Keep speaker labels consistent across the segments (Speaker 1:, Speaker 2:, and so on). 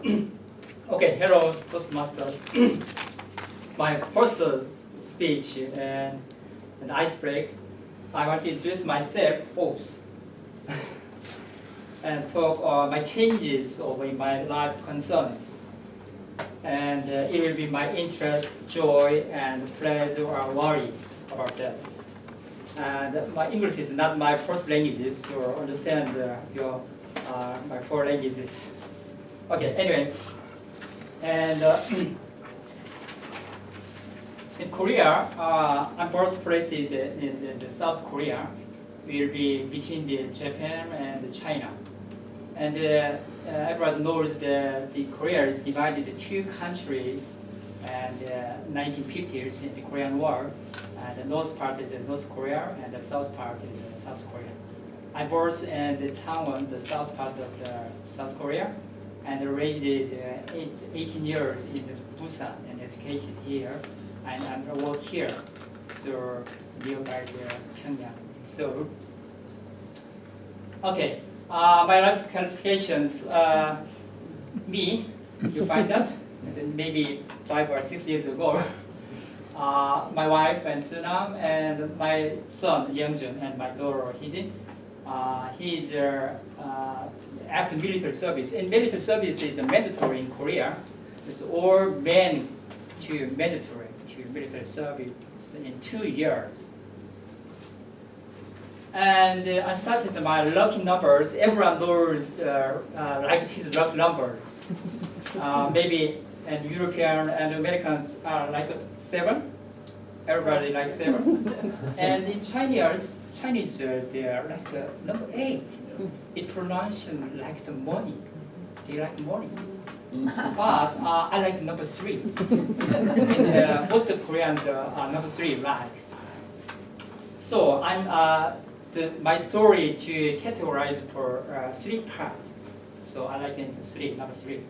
Speaker 1: Okay, hello, Toastmasters. My first speech and an ice break. I want to introduce myself, Oops, and talk my changes over my life concerns. And it will be my interest, joy, and pleasure or worries about that. And my English is not my first language, so understand my four languages. Okay, anyway. And in Korea, my birthplace is in South Korea. Will be between Japan and China. And everyone knows that Korea is divided into two countries and 1950s in the Korean War. And the north part is North Korea and the south part is South Korea. I born in Changwon, the south part of South Korea, and raised 18 years in Busan and educated here. And I work here, so nearby Pyongyang. So, okay, my life qualifications. Me, you find that maybe 5 or 6 years ago. My wife and Sunam and my son Youngjun and my daughter Hijin. He is after military service. And military service is mandatory in Korea. It's all men to military service in 2 years. And I started my lucky numbers. Everyone knows likes his lucky numbers. Maybe and European and Americans are like 7. Everybody likes 7. And in Chinese they are like number 8. It pronounced like the money. They like money. But I like number 3. And, most of Koreans number 3 likes. So I'm my story to categorize for 3 parts. So I like into 3, number 3.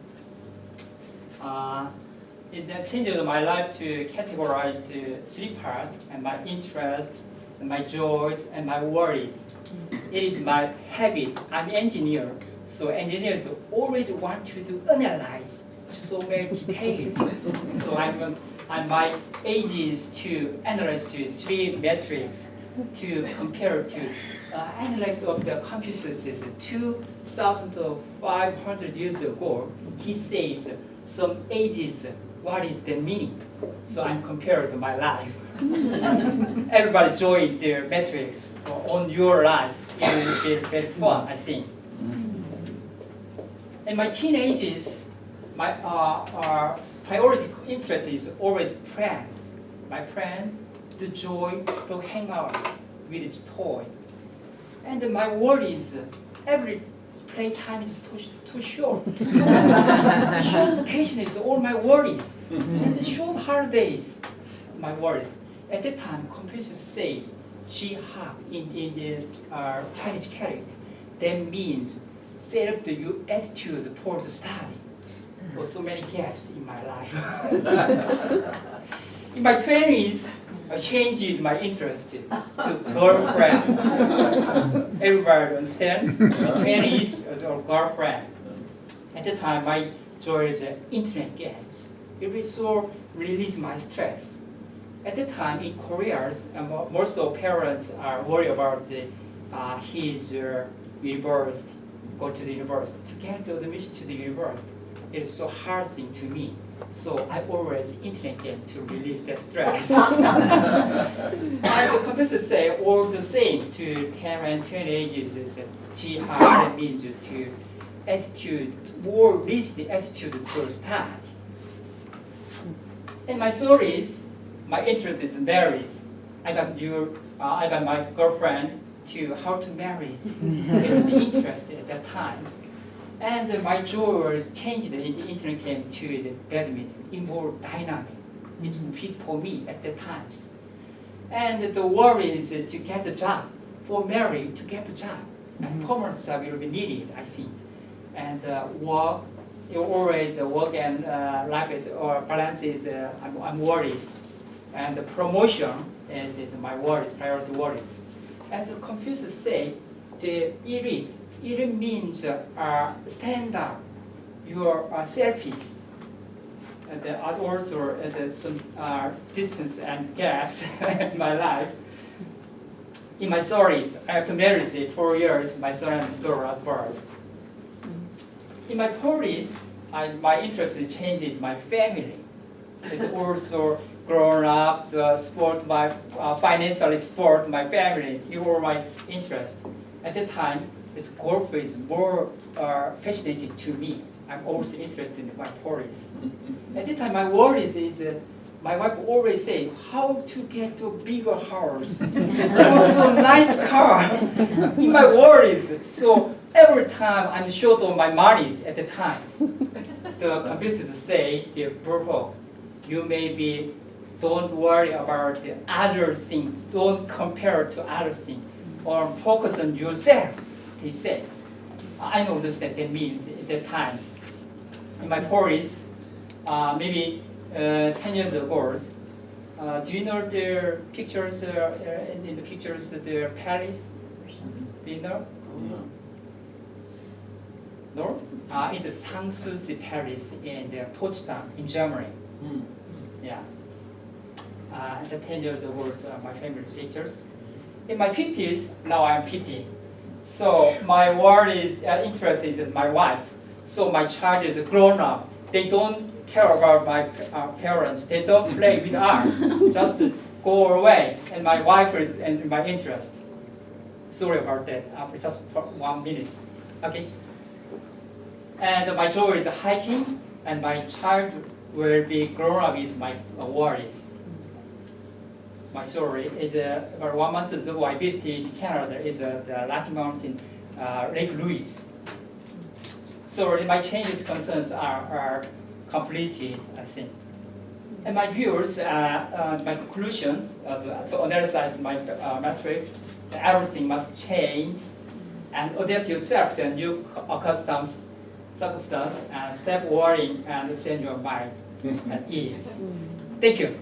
Speaker 1: It changes my life to categorize to 3 parts, and my interest, and my joys, and my worries. It is my habit. I'm an engineer, so engineers always want to analyze so many details. So my age is to analyze to 3 metrics to compare to analyze of the Confucius is 2,500 years ago. He says some ages. What is the meaning? So I'm compared to my life. Everybody join their metrics on your life. It will be very fun, I think. In my teenagers, my priority interest is always friends. My friend, the joy to hang out with the toy. And my worries, every playtime is too short. The short vacation is all my worries. And the short holidays, my worries. At that time, Confucius says, "Jihad" in the Chinese character. That means set up your attitude for the study. For so many gaps in my life. In my 20s, I changed my interest to girlfriend. Everybody understand? 20s as a girlfriend. At the time, my joy is internet games. It will so release my stress. At the time in Korea, most of parents are worried about his university, go to the university, to get the admission to the university. It is so hard thing to me. So I always internet game to release the stress. And the Confucius say all the same to 10 and 20 ages is jihad. That means to attitude, more release the attitude to study. In my stories, my interest is marriage. I got my girlfriend to how to marry. It was interested at that time. And my joy was changed in the internet game to the badminton. It's more dynamic. It's fit for me at the times. And the worry is to get the job. For married, to get the job. And permanent job will be needed, I think. And work, you always work and life is, or balance is, I'm worried. And the promotion and my worries, priority worries. And Confucius say, the elite means stand up. your selfies. And also some distance and gaps in my life. In my stories, after marriage, 4 years, my son and daughter are birth. In my parties, my interest changes my family. It's also grown up, financially support my family. You were my interest. At that time, golf is more fascinating to me. I'm also interested in my parties. At that time, my worries is my wife always say, how to get to a bigger house, go to a nice car. In my worries, so every time I'm short of my money at the times, the computers say, dear Purple, you maybe don't worry about the other thing, don't compare to other thing, or focus on yourself, he says. I don't understand that means at the times. In my parties, maybe 10 years ago, do you know their pictures, in the pictures, their palace? Do you know? No? It's Sanssouci Palace in Potsdam, in Germany. Yeah. The 10 years ago, my favorite pictures. In my 50s, now I'm 50. So my world is interest is in my wife. So my child is grown up. They don't care about my parents. They don't play with us. Just go away. And my wife is in my interest. Sorry about that. Just for 1 minute. Okay. And my joy is hiking, and my child will be grown up with my worries. My story is about 1 month ago I visited Canada. Is the Rocky Mountain, Lake Louise. So my changes concerns are completed, I think. And my views, my conclusions to analyze my metrics, everything must change and adapt yourself to a new circumstance and stop worrying and send your mind at ease. Thank you.